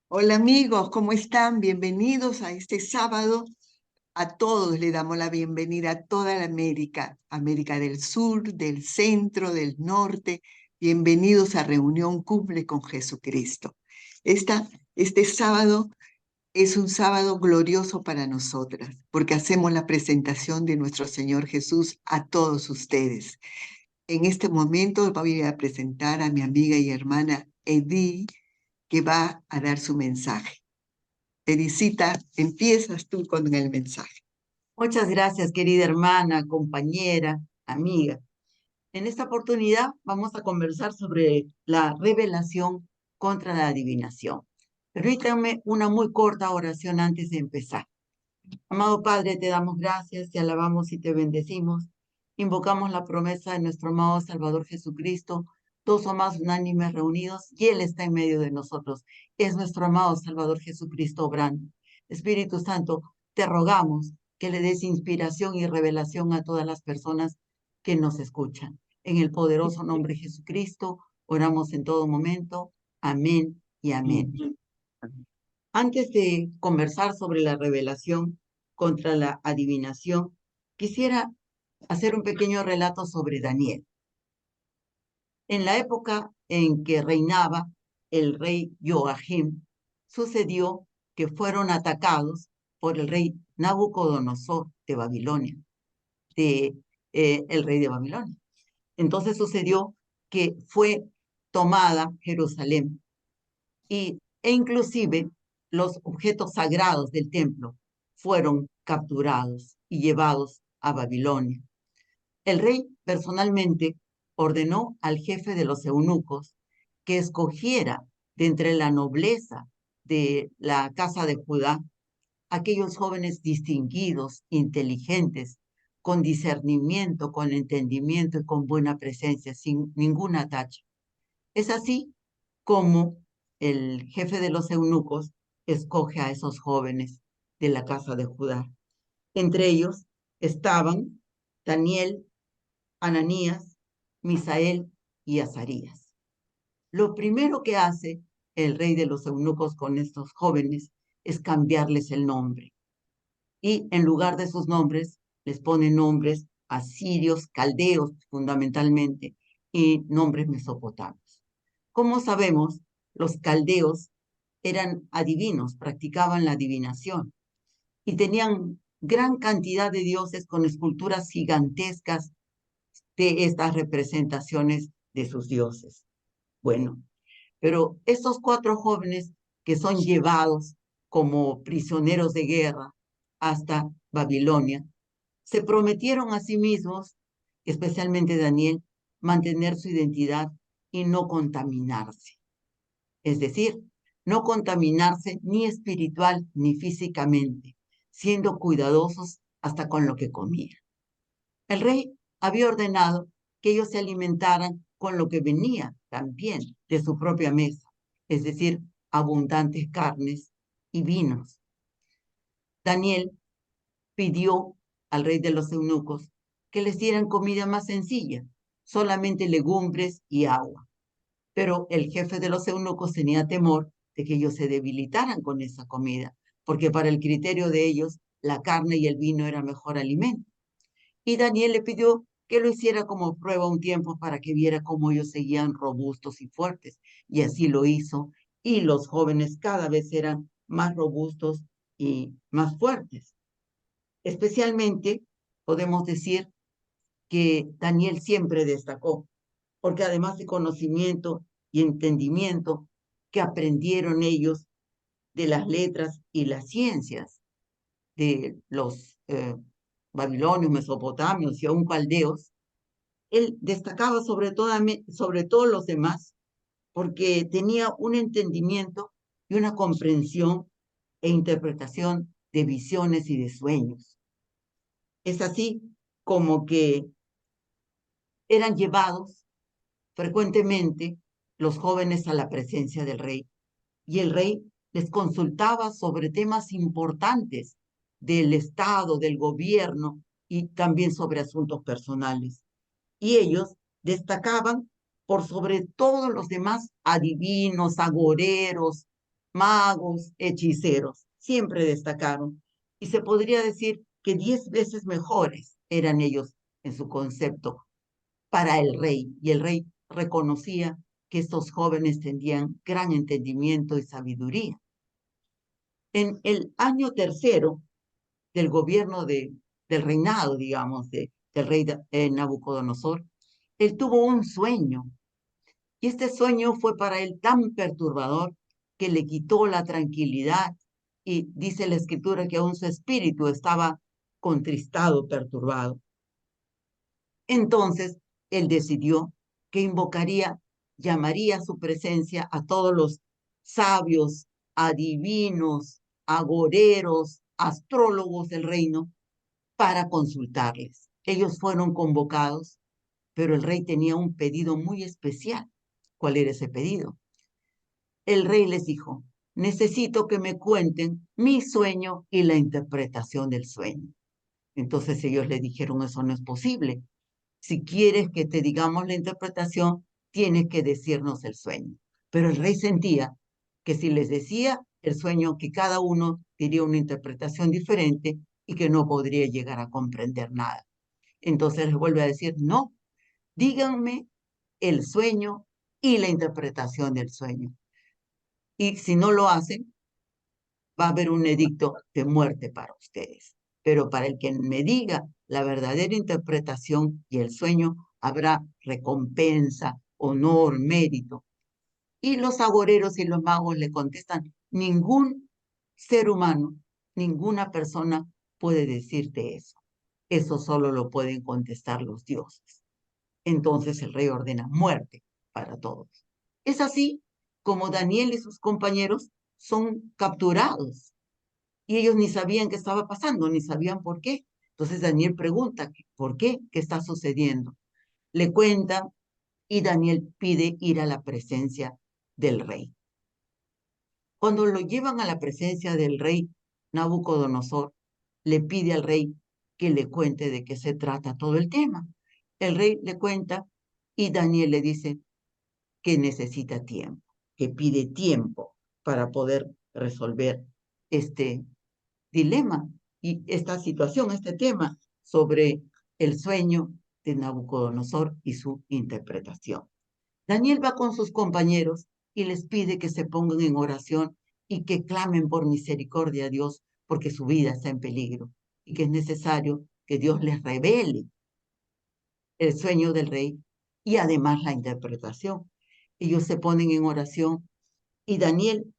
Hola amigos, ¿cómo están? Bienvenidos a este sábado. A todos le damos la bienvenida a toda la América, América del Sur, del Centro, del Norte. Bienvenidos a Reunión Cumple con Jesucristo. Este sábado es un sábado glorioso para nosotras, porque hacemos la presentación de nuestro Señor Jesús a todos ustedes. En este momento voy a presentar a mi amiga y hermana Edith, que va a dar su mensaje. Teresita, empiezas tú con el mensaje. Muchas gracias, querida hermana, compañera, amiga. En esta oportunidad vamos a conversar sobre la revelación contra la adivinación. Permítanme una muy corta oración antes de empezar. Amado Padre, te damos gracias, te alabamos y te bendecimos. Invocamos la promesa de nuestro amado Salvador Jesucristo, dos o más unánimes reunidos, y Él está en medio de nosotros. Es nuestro amado Salvador Jesucristo obrando. Espíritu Santo, te rogamos que le des inspiración y revelación a todas las personas que nos escuchan. En el poderoso nombre de Jesucristo, oramos en todo momento. Amén y amén. Antes de conversar sobre la revelación contra la adivinación, quisiera hacer un pequeño relato sobre Daniel. En la época en que reinaba el rey Joachim, sucedió que fueron atacados por el rey Nabucodonosor de Babilonia, el rey de Babilonia. Entonces sucedió que fue tomada Jerusalén e inclusive los objetos sagrados del templo fueron capturados y llevados a Babilonia. El rey personalmente ordenó al jefe de los eunucos que escogiera de entre la nobleza de la casa de Judá aquellos jóvenes distinguidos, inteligentes, con discernimiento, con entendimiento y con buena presencia, sin ninguna tacha. Es así como el jefe de los eunucos escoge a esos jóvenes de la casa de Judá. Entre ellos estaban Daniel, Ananías, Misael y Azarías. Lo primero que hace el rey de los eunucos con estos jóvenes es cambiarles el nombre. Y en lugar de sus nombres, les pone nombres asirios, caldeos fundamentalmente, y nombres mesopotamios. Como sabemos, los caldeos eran adivinos, practicaban la adivinación y tenían gran cantidad de dioses con esculturas gigantescas de estas representaciones de sus dioses. Bueno, pero estos cuatro jóvenes que son llevados como prisioneros de guerra hasta Babilonia, se prometieron a sí mismos, especialmente Daniel, mantener su identidad y no contaminarse. Es decir, no contaminarse ni espiritual ni físicamente, siendo cuidadosos hasta con lo que comían. El rey había ordenado que ellos se alimentaran con lo que venía también de su propia mesa, es decir, abundantes carnes y vinos. Daniel pidió al rey de los eunucos que les dieran comida más sencilla, solamente legumbres y agua. Pero el jefe de los eunucos tenía temor de que ellos se debilitaran con esa comida, porque para el criterio de ellos la carne y el vino era mejor alimento. Y Daniel le pidió que lo hiciera como prueba un tiempo para que viera cómo ellos seguían robustos y fuertes. Y así lo hizo. Y los jóvenes cada vez eran más robustos y más fuertes. Especialmente podemos decir que Daniel siempre destacó, porque además de conocimiento y entendimiento que aprendieron ellos de las letras y las ciencias de los babilonios, mesopotamios y aún caldeos, él destacaba sobre todos los demás porque tenía un entendimiento y una comprensión e interpretación de visiones y de sueños. Es así como que eran llevados frecuentemente los jóvenes a la presencia del rey y el rey les consultaba sobre temas importantes del Estado, del gobierno y también sobre asuntos personales. Y ellos destacaban por sobre todos los demás adivinos, agoreros, magos, hechiceros, siempre destacaron. Y se podría decir que 10 veces mejores eran ellos en su concepto para el rey. Y el rey reconocía que estos jóvenes tenían gran entendimiento y sabiduría. En el año tercero del gobierno del reinado, digamos, del rey Nabucodonosor, él tuvo un sueño. Y este sueño fue para él tan perturbador que le quitó la tranquilidad y dice la escritura que aún su espíritu estaba contristado, perturbado. Entonces, él decidió que llamaría a su presencia a todos los sabios, adivinos, agoreros, astrólogos del reino para consultarles. Ellos fueron convocados, pero el rey tenía un pedido muy especial. ¿Cuál era ese pedido? El rey les dijo, necesito que me cuenten mi sueño y la interpretación del sueño. Entonces ellos le dijeron, eso no es posible. Si quieres que te digamos la interpretación, tienes que decirnos el sueño. Pero el rey sentía que si les decía el sueño, que cada uno diría una interpretación diferente y que no podría llegar a comprender nada. Entonces les vuelve a decir, no, díganme el sueño y la interpretación del sueño. Y si no lo hacen, va a haber un edicto de muerte para ustedes. Pero para el que me diga la verdadera interpretación y el sueño, habrá recompensa, honor, mérito. Y los agoreros y los magos le contestan, ningún ser humano, ninguna persona puede decirte eso. Eso solo lo pueden contestar los dioses. Entonces el rey ordena muerte para todos. Es así como Daniel y sus compañeros son capturados y ellos ni sabían qué estaba pasando, ni sabían por qué. Entonces Daniel pregunta, ¿por qué? ¿Qué está sucediendo? Le cuenta y Daniel pide ir a la presencia del rey. Cuando lo llevan a la presencia del rey Nabucodonosor, le pide al rey que le cuente de qué se trata todo el tema. El rey le cuenta y Daniel le dice que necesita tiempo, que pide tiempo para poder resolver este dilema y esta situación, este tema sobre el sueño de Nabucodonosor y su interpretación. Daniel va con sus compañeros y les pide que se pongan en oración y que clamen por misericordia a Dios porque su vida está en peligro y que es necesario que Dios les revele el sueño del rey y además la interpretación. Ellos se ponen en oración y Daniel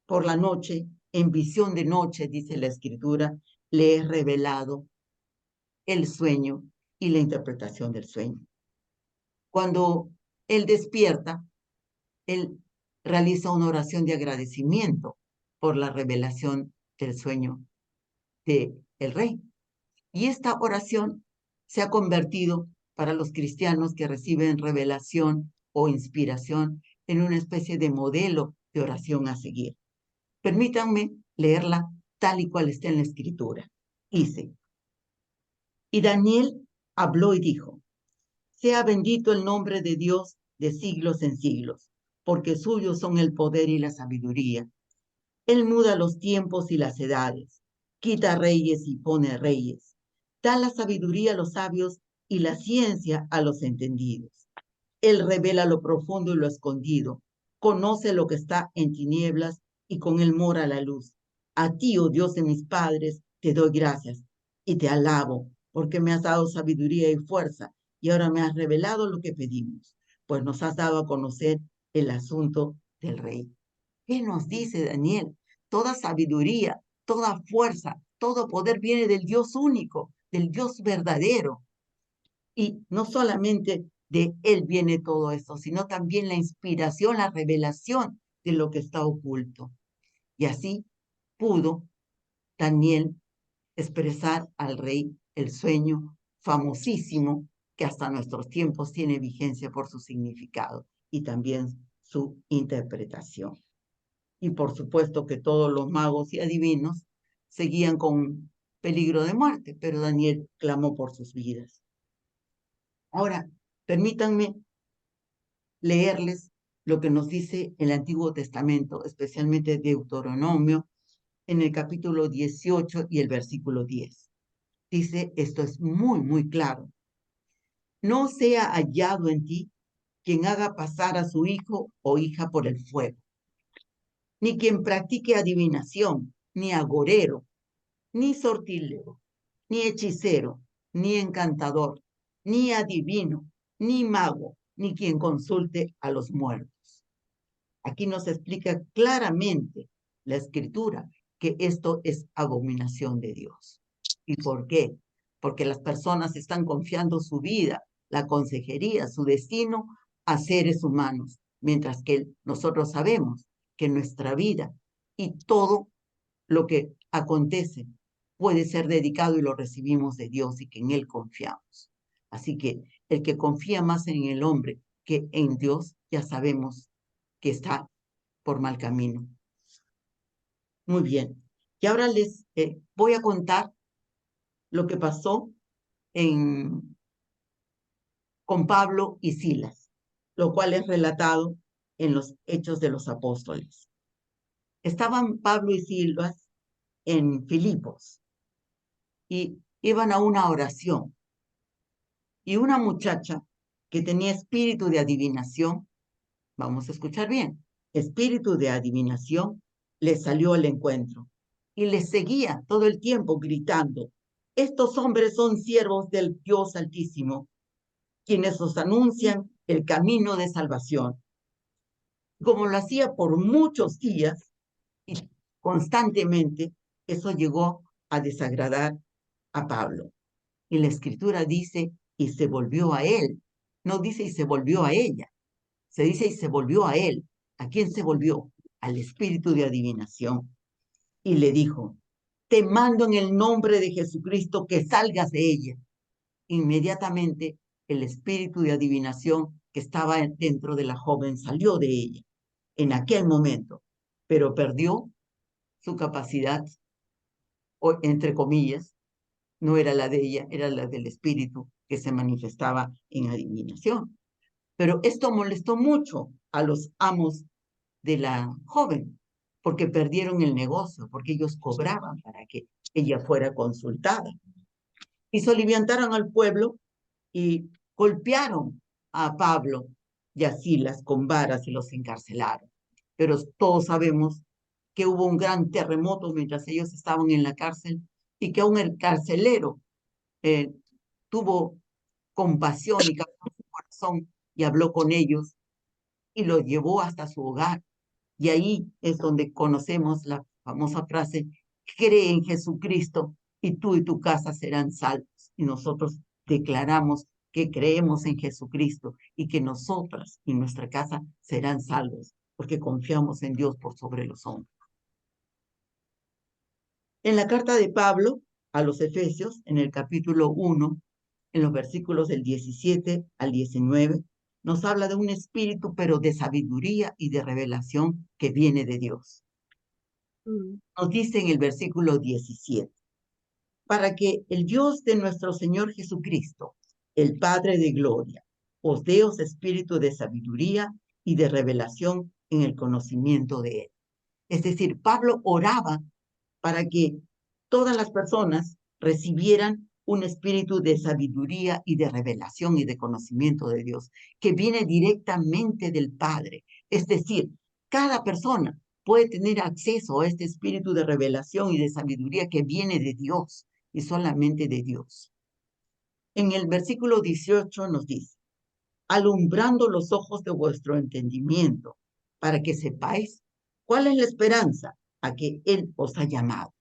por la noche, en visión de noche, dice la escritura, le es revelado el sueño y la interpretación del sueño. Cuando él despierta, él realiza una oración de agradecimiento por la revelación del sueño del rey. Y esta oración se ha convertido para los cristianos que reciben revelación o inspiración en una especie de modelo de oración a seguir. Permítanme leerla tal y cual está en la escritura. Dice, y Daniel habló y dijo, sea bendito el nombre de Dios de siglos en siglos, porque suyos son el poder y la sabiduría. Él muda los tiempos y las edades, quita reyes y pone reyes, da la sabiduría a los sabios y la ciencia a los entendidos. Él revela lo profundo y lo escondido, conoce lo que está en tinieblas y con él mora la luz. A ti, oh Dios de mis padres, te doy gracias y te alabo, porque me has dado sabiduría y fuerza, y ahora me has revelado lo que pedimos, pues nos has dado a conocer el asunto del rey. ¿Qué nos dice Daniel? Toda sabiduría, toda fuerza, todo poder viene del Dios único, del Dios verdadero. Y no solamente de Él viene todo esto, sino también la inspiración, la revelación de lo que está oculto. Y así pudo Daniel expresar al rey el sueño famosísimo que hasta nuestros tiempos tiene vigencia por su significado y también su interpretación. Y por supuesto que todos los magos y adivinos seguían con peligro de muerte, pero Daniel clamó por sus vidas. Ahora, permítanme leerles lo que nos dice el Antiguo Testamento, especialmente Deuteronomio, en el capítulo 18 y el versículo 10. Dice, esto es muy, muy claro. No sea hallado en ti quien haga pasar a su hijo o hija por el fuego, ni quien practique adivinación, ni agorero, ni sortilero, ni hechicero, ni encantador, ni adivino, ni mago, ni quien consulte a los muertos. Aquí nos explica claramente la Escritura que esto es abominación de Dios. ¿Y por qué? Porque las personas están confiando su vida, la consejería, su destino a seres humanos, mientras que nosotros sabemos que nuestra vida y todo lo que acontece puede ser dedicado y lo recibimos de Dios y que en Él confiamos. Así que el que confía más en el hombre que en Dios, ya sabemos que está por mal camino. Muy bien. Y ahora les voy a contar lo que pasó con Pablo y Silas, lo cual es relatado en los Hechos de los Apóstoles. Estaban Pablo y Silas en Filipos y iban a una oración. Y una muchacha que tenía espíritu de adivinación, vamos a escuchar bien, espíritu de adivinación, le salió al encuentro y le seguía todo el tiempo gritando, estos hombres son siervos del Dios Altísimo, quienes os anuncian el camino de salvación. Como lo hacía por muchos días y constantemente, eso llegó a desagradar a Pablo. Y la escritura dice, y se volvió a él. No dice, y se volvió a ella. Se dice, y se volvió a él. ¿A quién se volvió? Al espíritu de adivinación. Y le dijo, te mando en el nombre de Jesucristo que salgas de ella. Inmediatamente, el espíritu de adivinación que estaba dentro de la joven salió de ella en aquel momento, pero perdió su capacidad, o entre comillas, no era la de ella, era la del espíritu que se manifestaba en adivinación. Pero esto molestó mucho a los amos de la joven, porque perdieron el negocio, porque ellos cobraban para que ella fuera consultada. Y soliviantaron al pueblo y golpearon a Pablo y a Silas con varas y los encarcelaron. Pero todos sabemos que hubo un gran terremoto mientras ellos estaban en la cárcel y que aún el carcelero eh, tuvo compasión y cambió su corazón y habló con ellos y los llevó hasta su hogar. Y ahí es donde conocemos la famosa frase, cree en Jesucristo y tú y tu casa serán salvos. Y nosotros declaramos que creemos en Jesucristo y que nosotras y nuestra casa serán salvos, porque confiamos en Dios por sobre los hombres. En la carta de Pablo a los Efesios, en el capítulo 1, en los versículos del 17 al 19, nos habla de un espíritu, pero de sabiduría y de revelación que viene de Dios. Nos dice en el versículo 17, para que el Dios de nuestro Señor Jesucristo, el Padre de gloria, os dé espíritu de sabiduría y de revelación en el conocimiento de Él. Es decir, Pablo oraba para que todas las personas recibieran un espíritu de sabiduría y de revelación y de conocimiento de Dios, que viene directamente del Padre. Es decir, cada persona puede tener acceso a este espíritu de revelación y de sabiduría que viene de Dios y solamente de Dios. En el versículo 18 nos dice, alumbrando los ojos de vuestro entendimiento, para que sepáis cuál es la esperanza a que Él os ha llamado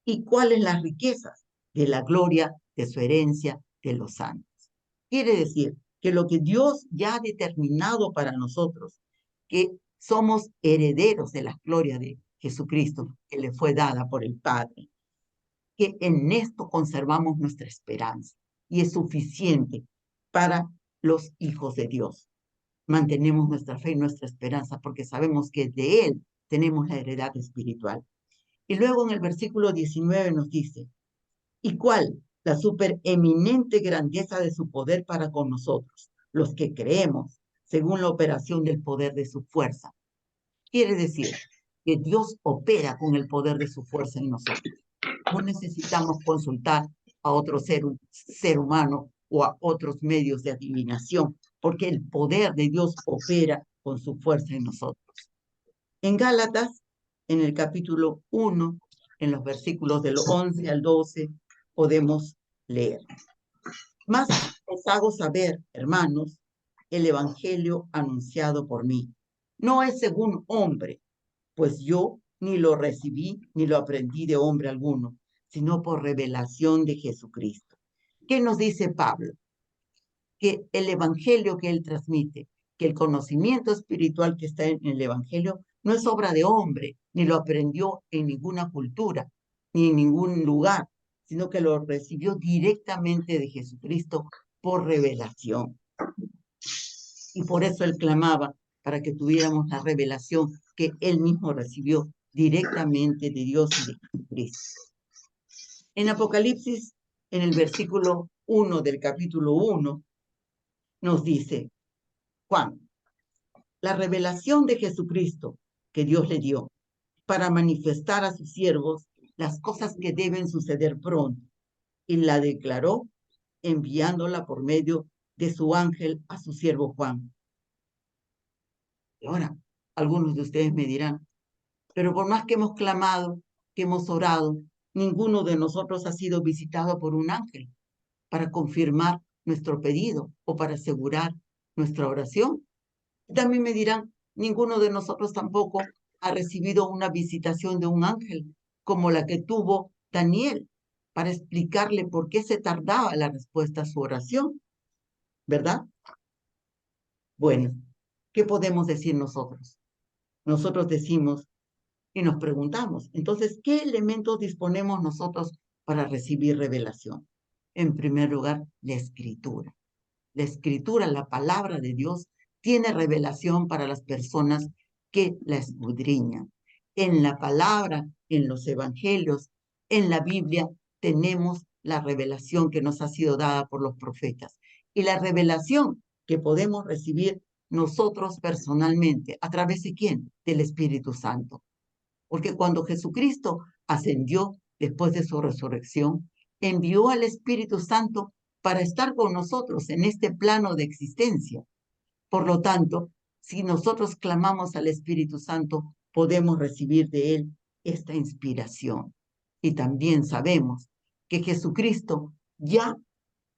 y cuáles las riquezas de la gloria de su herencia de los santos. Quiere decir que lo que Dios ya ha determinado para nosotros, que somos herederos de la gloria de Jesucristo que le fue dada por el Padre, que en esto conservamos nuestra esperanza y es suficiente para los hijos de Dios. Mantenemos nuestra fe y nuestra esperanza porque sabemos que de Él tenemos la heredad espiritual. Y luego en el versículo 19 nos dice, ¿y cuál? La supereminente grandeza de su poder para con nosotros, los que creemos, según la operación del poder de su fuerza. Quiere decir que Dios opera con el poder de su fuerza en nosotros. No necesitamos consultar a otro ser humano o a otros medios de adivinación, porque el poder de Dios opera con su fuerza en nosotros. En Gálatas, en el capítulo 1, en los versículos del 11 al 12, podemos leer: Mas os hago saber, hermanos, el evangelio anunciado por mí. No es según hombre, pues yo ni lo recibí ni lo aprendí de hombre alguno, sino por revelación de Jesucristo. ¿Qué nos dice Pablo? Que el evangelio que él transmite, que el conocimiento espiritual que está en el evangelio no es obra de hombre, ni lo aprendió en ninguna cultura, ni en ningún lugar, sino que lo recibió directamente de Jesucristo por revelación. Y por eso él clamaba para que tuviéramos la revelación que él mismo recibió directamente de Dios y de Jesucristo. En Apocalipsis, en el versículo 1 del capítulo 1, nos dice Juan: la revelación de Jesucristo que Dios le dio para manifestar a sus siervos las cosas que deben suceder pronto, y la declaró enviándola por medio de su ángel a su siervo Juan. Y ahora, algunos de ustedes me dirán, pero por más que hemos clamado, que hemos orado, ninguno de nosotros ha sido visitado por un ángel para confirmar nuestro pedido o para asegurar nuestra oración. También me dirán, ninguno de nosotros tampoco ha recibido una visitación de un ángel como la que tuvo Daniel para explicarle por qué se tardaba la respuesta a su oración, ¿verdad? Bueno, ¿qué podemos decir nosotros? Nosotros decimos y nos preguntamos, entonces, ¿qué elementos disponemos nosotros para recibir revelación? En primer lugar, la escritura. La escritura, la palabra de Dios, tiene revelación para las personas que la escudriñan. En la palabra, en los evangelios, en la Biblia, tenemos la revelación que nos ha sido dada por los profetas. Y la revelación que podemos recibir nosotros personalmente, ¿a través de quién? Del Espíritu Santo. Porque cuando Jesucristo ascendió después de su resurrección, envió al Espíritu Santo para estar con nosotros en este plano de existencia. Por lo tanto, si nosotros clamamos al Espíritu Santo, podemos recibir de él esta inspiración. Y también sabemos que Jesucristo ya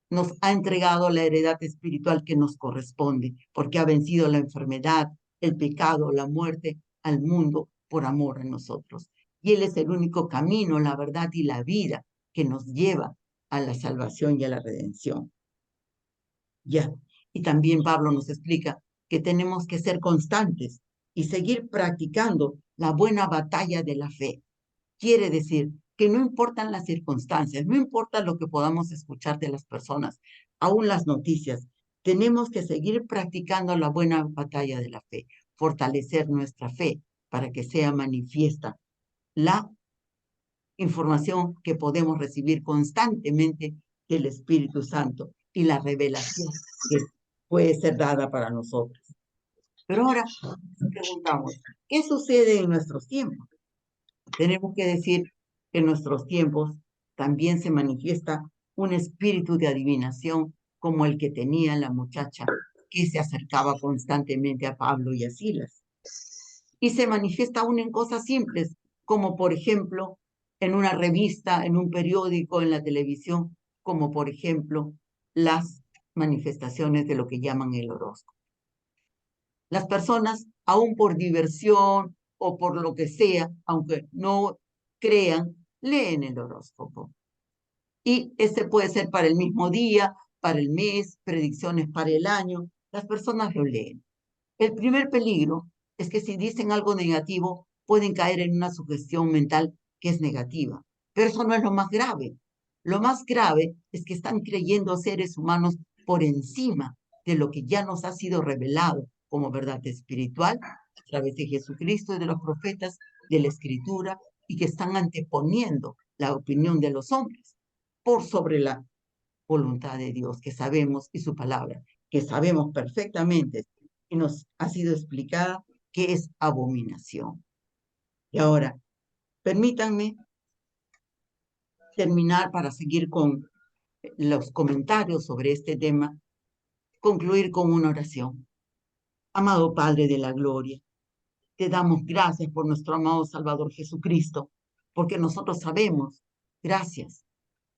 nos ha entregado la heredad espiritual que nos corresponde, porque ha vencido la enfermedad, el pecado, la muerte al mundo por amor a nosotros. Y él es el único camino, la verdad y la vida que nos lleva a la salvación y a la redención. Ya. Y también Pablo nos explica que tenemos que ser constantes y seguir practicando la buena batalla de la fe. Quiere decir que no importan las circunstancias, no importa lo que podamos escuchar de las personas, aún las noticias, tenemos que seguir practicando la buena batalla de la fe, fortalecer nuestra fe para que sea manifiesta la información que podemos recibir constantemente del Espíritu Santo y la revelación que puede ser dada para nosotros. Pero ahora nos preguntamos, ¿qué sucede en nuestros tiempos? Tenemos que decir que en nuestros tiempos también se manifiesta un espíritu de adivinación como el que tenía la muchacha que se acercaba constantemente a Pablo y a Silas. Y se manifiesta aún en cosas simples, como por ejemplo en una revista, en un periódico, en la televisión, como por ejemplo las manifestaciones de lo que llaman el horóscopo. Las personas, aún por diversión o por lo que sea, aunque no crean, leen el horóscopo. Y este puede ser para el mismo día, para el mes, predicciones para el año. Las personas lo leen. El primer peligro es que si dicen algo negativo, pueden caer en una sugestión mental que es negativa. Pero eso no es lo más grave. Lo más grave es que están creyendo seres humanos por encima de lo que ya nos ha sido revelado como verdad espiritual a través de Jesucristo y de los profetas, de la Escritura, y que están anteponiendo la opinión de los hombres por sobre la voluntad de Dios que sabemos y su palabra, que sabemos perfectamente y nos ha sido explicada qué es abominación. Y ahora, permítanme terminar para seguir con los comentarios sobre este tema, concluir con una oración. Amado Padre de la Gloria, te damos gracias por nuestro amado Salvador Jesucristo, porque nosotros sabemos, gracias,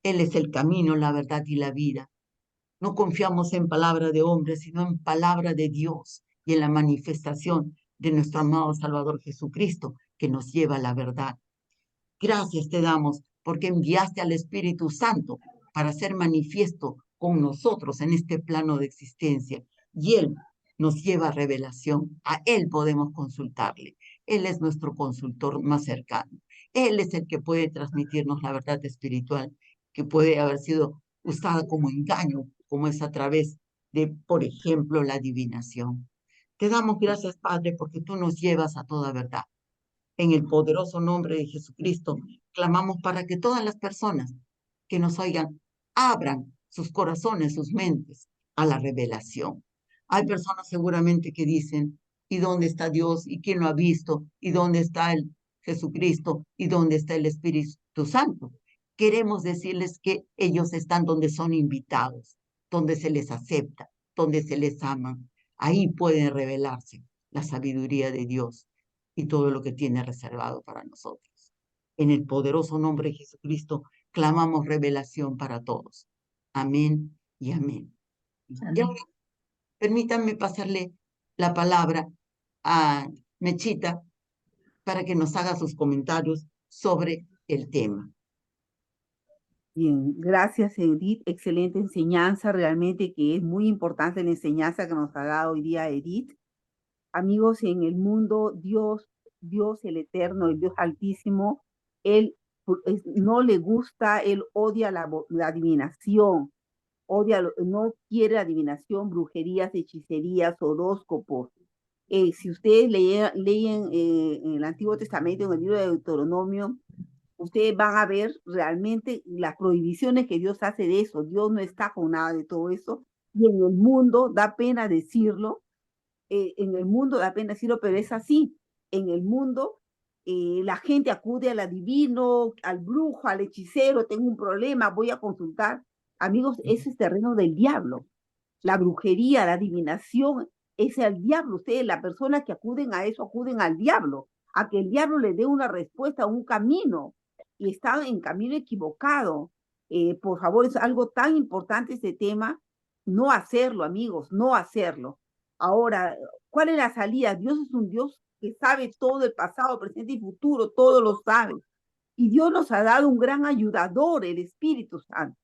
Él es el camino, la verdad y la vida. No confiamos en palabra de hombre, sino en palabra de Dios y en la manifestación de nuestro amado Salvador Jesucristo, que nos lleva a la verdad. Gracias te damos porque enviaste al Espíritu Santo para ser manifiesto con nosotros en este plano de existencia. Y Él nos lleva a revelación. A Él podemos consultarle. Él es nuestro consultor más cercano. Él es el que puede transmitirnos la verdad espiritual, que puede haber sido usada como engaño, como es a través de, por ejemplo, la adivinación. Te damos gracias, Padre, porque tú nos llevas a toda verdad. En el poderoso nombre de Jesucristo, clamamos para que todas las personas que nos oigan abran sus corazones, sus mentes a la revelación. Hay personas seguramente que dicen, ¿y dónde está Dios? ¿Y quién lo ha visto? ¿Y dónde está el Jesucristo? ¿Y dónde está el Espíritu Santo? Queremos decirles que ellos están donde son invitados, donde se les acepta, donde se les ama. Ahí pueden revelarse la sabiduría de Dios y todo lo que tiene reservado para nosotros. En el poderoso nombre de Jesucristo, clamamos revelación para todos. Amén y amén. Y ahora, permítanme pasarle la palabra a Mechita para que nos haga sus comentarios sobre el tema. Bien, gracias Edith, excelente enseñanza, realmente que es muy importante la enseñanza que nos ha dado hoy día Edith. Amigos, en el mundo Dios el Eterno, el Dios Altísimo, Él no le gusta, Él odia la adivinación, no quiere adivinación, brujerías, hechicerías, horóscopos. Si ustedes leen en el Antiguo Testamento, en el libro de Deuteronomio, ustedes van a ver realmente las prohibiciones que Dios hace de eso. Dios no está con nada de todo eso. Y en el mundo, da pena decirlo, pero es así. En el mundo, la gente acude al adivino, al brujo, al hechicero, tengo un problema, voy a consultar. Amigos, ese es terreno del diablo. La brujería, la adivinación, es el diablo. Ustedes, las personas que acuden a eso, acuden al diablo, a que el diablo le dé una respuesta, un camino, y están en camino equivocado. Por favor, es algo tan importante este tema, no hacerlo, amigos, no hacerlo. Ahora, ¿cuál es la salida? Dios es un Dios que sabe todo, el pasado, presente y futuro, todo lo sabe. Y Dios nos ha dado un gran ayudador, el Espíritu Santo.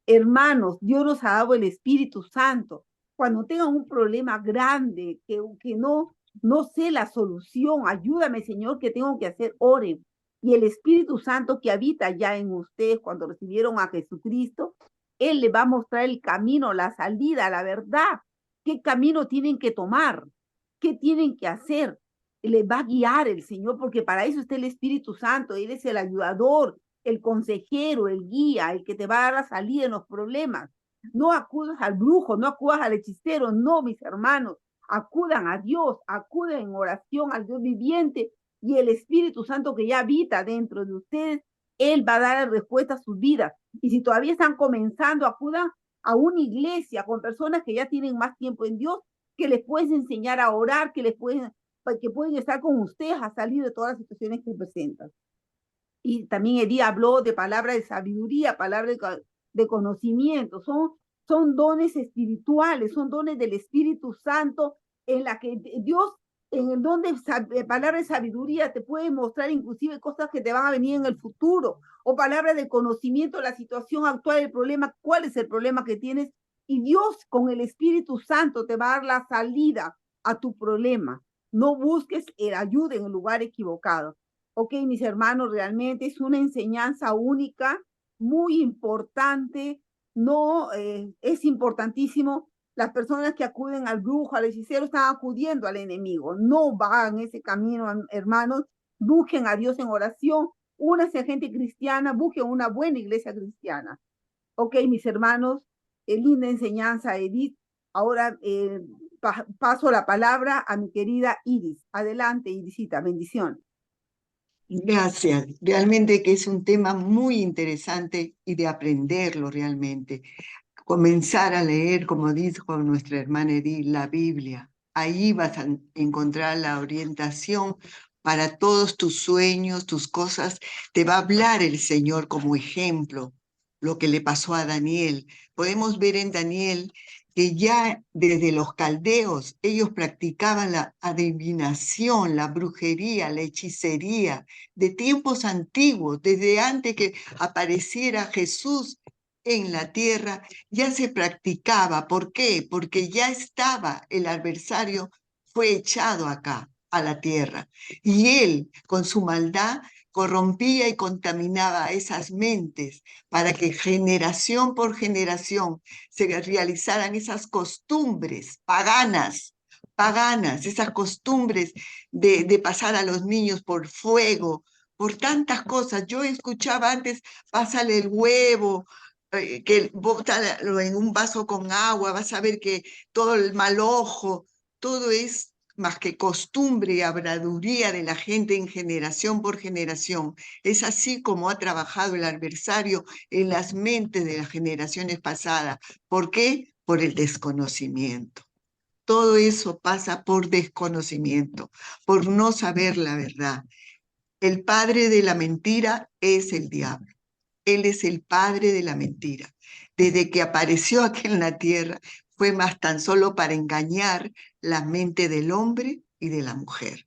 Hermanos, Dios nos ha dado el Espíritu Santo. Cuando tengan un problema grande, que no sé la solución, ayúdame, Señor, ¿qué tengo que hacer? Oren. Y el Espíritu Santo que habita ya en ustedes cuando recibieron a Jesucristo, Él les va a mostrar el camino, la salida, la verdad. ¿Qué camino tienen que tomar? ¿Qué tienen que hacer? Les va a guiar el Señor, porque para eso está el Espíritu Santo. Él es el ayudador, el consejero, el guía, el que te va a dar la salida en los problemas. No acudas al brujo, no acudas al hechicero, no, mis hermanos. Acudan a Dios, acudan en oración al Dios viviente y el Espíritu Santo que ya habita dentro de ustedes, Él va a dar respuesta a sus vidas. Y si todavía están comenzando, acudan a una iglesia con personas que ya tienen más tiempo en Dios, que les pueden enseñar a orar, que pueden estar con ustedes a salir de todas las situaciones que presentan. Y también Edith habló de palabras de sabiduría, palabras de conocimiento, son dones espirituales, son dones del Espíritu Santo en la que Dios, en el don de palabra de sabiduría, te puede mostrar inclusive cosas que te van a venir en el futuro, o palabras de conocimiento, la situación actual, el problema, cuál es el problema que tienes, y Dios con el Espíritu Santo te va a dar la salida a tu problema. No busques ayuda en el lugar equivocado. Ok, mis hermanos, realmente es una enseñanza única, muy importante, no, es importantísimo. Las personas que acuden al brujo, al hechicero, están acudiendo al enemigo. No van ese camino, hermanos. Busquen a Dios en oración. Únanse a gente cristiana, busquen una buena iglesia cristiana. Ok, mis hermanos, linda enseñanza, Edith. Ahora paso la palabra a mi querida Iris. Adelante, Irisita, bendición. Gracias. Realmente que es un tema muy interesante y de aprenderlo realmente. Comenzar a leer, como dijo nuestra hermana Edith, la Biblia. Ahí vas a encontrar la orientación para todos tus sueños, tus cosas. Te va a hablar el Señor como ejemplo, lo que le pasó a Daniel. Podemos ver en Daniel que ya desde los caldeos ellos practicaban la adivinación, la brujería, la hechicería, de tiempos antiguos, desde antes que apareciera Jesús en la tierra, ya se practicaba. ¿Por qué? Porque ya estaba el adversario, fue echado acá, a la tierra. Y él, con su maldad, corrompía y contaminaba esas mentes para que generación por generación se realizaran esas costumbres paganas, esas costumbres de pasar a los niños por fuego, por tantas cosas. Yo escuchaba antes, pásale el huevo, que bótalo en un vaso con agua, vas a ver que todo el mal ojo, todo es más que costumbre y habladuría de la gente en generación por generación. Es así como ha trabajado el adversario en las mentes de las generaciones pasadas. ¿Por qué? Por el desconocimiento. Todo eso pasa por desconocimiento, por no saber la verdad. El padre de la mentira es el diablo. Él es el padre de la mentira. Desde que apareció aquí en la tierra, fue más tan solo para engañar la mente del hombre y de la mujer.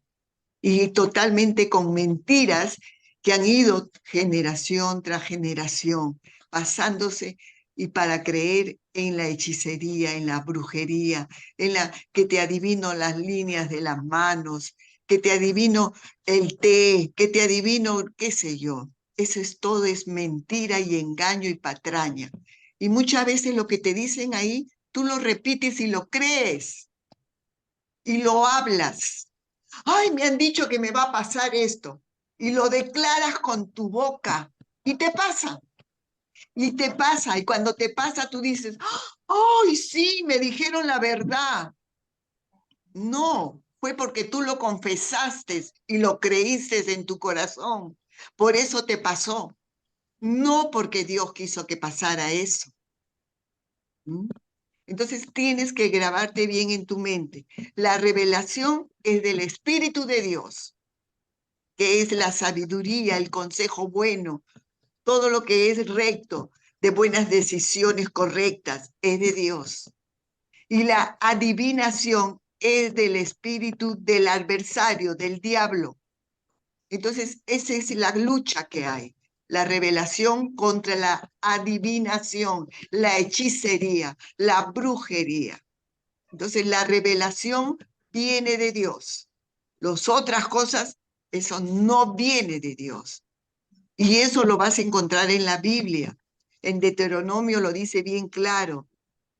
Y totalmente con mentiras que han ido generación tras generación, pasándose y para creer en la hechicería, en la brujería, en la que te adivino las líneas de las manos, que te adivino el té, que te adivino qué sé yo. Eso es todo, es mentira y engaño y patraña. Y muchas veces lo que te dicen ahí, tú lo repites y lo crees y lo hablas. Ay, me han dicho que me va a pasar esto. Y lo declaras con tu boca y te pasa. Y te pasa. Y cuando te pasa, tú dices, ay, sí, me dijeron la verdad. No, fue porque tú lo confesaste y lo creíste en tu corazón. Por eso te pasó. No porque Dios quiso que pasara eso. ¿Mm? Entonces tienes que grabarte bien en tu mente. La revelación es del Espíritu de Dios, que es la sabiduría, el consejo bueno, todo lo que es recto, de buenas decisiones correctas, es de Dios. Y la adivinación es del espíritu del adversario, del diablo. Entonces, esa es la lucha que hay. La revelación contra la adivinación, la hechicería, la brujería. Entonces, la revelación viene de Dios. Las otras cosas, eso no viene de Dios. Y eso lo vas a encontrar en la Biblia. En Deuteronomio lo dice bien claro.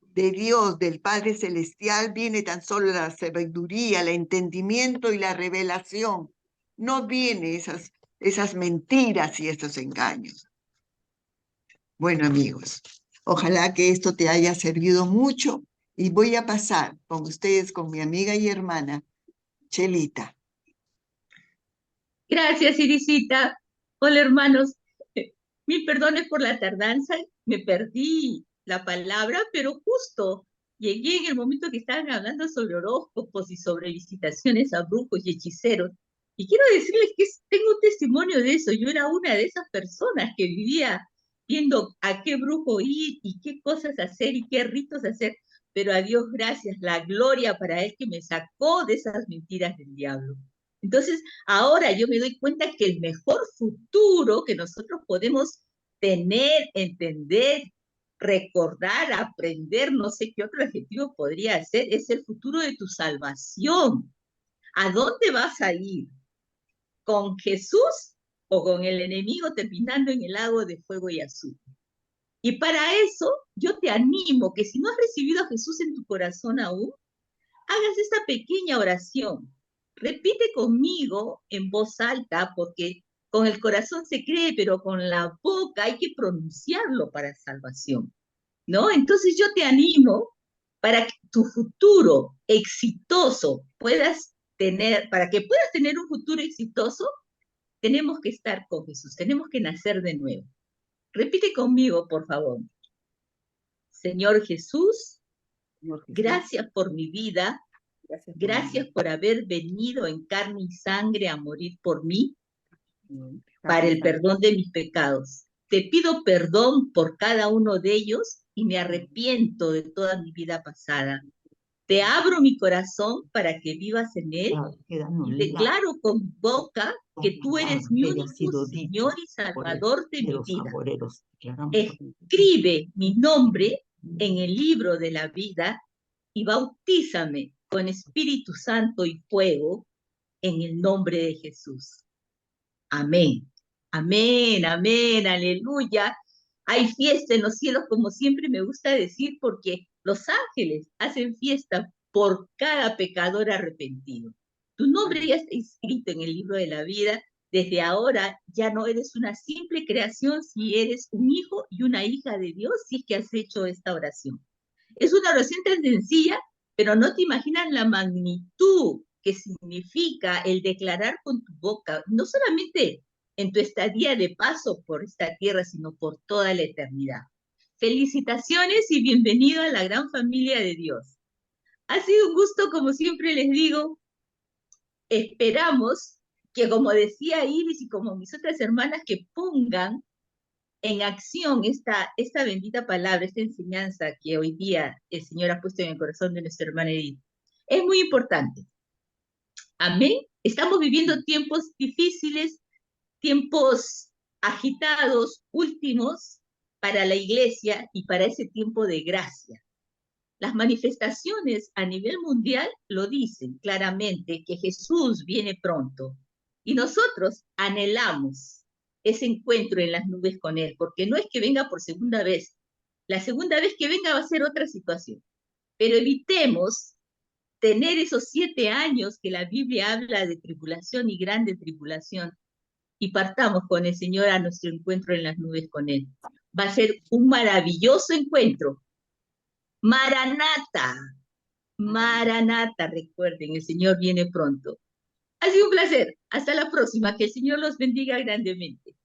De Dios, del Padre Celestial, viene tan solo la sabiduría, el entendimiento y la revelación. No viene esas mentiras y esos engaños. Bueno, amigos, ojalá que esto te haya servido mucho y voy a pasar con ustedes, con mi amiga y hermana, Chelita. Gracias, Irisita. Hola, hermanos. Mil perdones por la tardanza. Me perdí la palabra, pero justo llegué en el momento que estaban hablando sobre horóscopos y sobre visitaciones a brujos y hechiceros. Y quiero decirles que tengo un testimonio de eso. Yo era una de esas personas que vivía viendo a qué brujo ir y qué cosas hacer y qué ritos hacer. Pero a Dios gracias, la gloria para Él que me sacó de esas mentiras del diablo. Entonces, ahora yo me doy cuenta que el mejor futuro que nosotros podemos tener, entender, recordar, aprender, no sé qué otro adjetivo podría ser, es el futuro de tu salvación. ¿A dónde vas a ir? ¿Con Jesús o con el enemigo terminando en el lago de fuego y azufre? Y para eso yo te animo que si no has recibido a Jesús en tu corazón aún, hagas esta pequeña oración. Repite conmigo en voz alta, porque con el corazón se cree, pero con la boca hay que pronunciarlo para salvación, ¿no? Entonces yo te animo para que tu futuro exitoso puedas tener, para que puedas tener un futuro exitoso, tenemos que estar con Jesús, tenemos que nacer de nuevo. Repite conmigo, por favor. Señor Jesús, Señor Jesús, gracias por mi vida, gracias por gracias por haber venido en carne y sangre a morir por mí, mi para el carne. perdón de mis pecados. Te pido perdón por cada uno de ellos y me arrepiento de toda mi vida pasada. Te abro mi corazón para que vivas en él Que dan un y lado declaro con mi boca que tú eres mi que haya único sido Señor dicho y por el- Salvador de de mi los vida. agoreros. Declaramos Escribe mi nombre en el libro de la vida y bautízame con Espíritu Santo y fuego en el nombre de Jesús. Amén. Amén, amén, aleluya. Hay fiesta en los cielos, como siempre me gusta decir, porque los ángeles hacen fiesta por cada pecador arrepentido. Tu nombre ya está inscrito en el libro de la vida. Desde ahora ya no eres una simple creación, si eres un hijo y una hija de Dios, si es que has hecho esta oración. Es una oración tan sencilla, pero no te imaginas la magnitud que significa el declarar con tu boca, no solamente en tu estadía de paso por esta tierra, sino por toda la eternidad. Felicitaciones y bienvenido a la gran familia de Dios. Ha sido un gusto, como siempre les digo. Esperamos que, como decía Iris y como mis otras hermanas, que pongan en acción esta bendita palabra, esta enseñanza que hoy día el Señor ha puesto en el corazón de nuestra hermana Edith. Es muy importante. Amén. Estamos viviendo tiempos difíciles, tiempos agitados, últimos para la iglesia y para ese tiempo de gracia. Las manifestaciones a nivel mundial lo dicen claramente, que Jesús viene pronto y nosotros anhelamos ese encuentro en las nubes con Él, porque no es que venga por segunda vez. La segunda vez que venga va a ser otra situación, pero evitemos tener esos 7 años que la Biblia habla de tribulación y grande tribulación, y partamos con el Señor a nuestro encuentro en las nubes con Él. Va a ser un maravilloso encuentro. Maranata, Maranata, recuerden, el Señor viene pronto. Ha sido un placer. Hasta la próxima. Que el Señor los bendiga grandemente.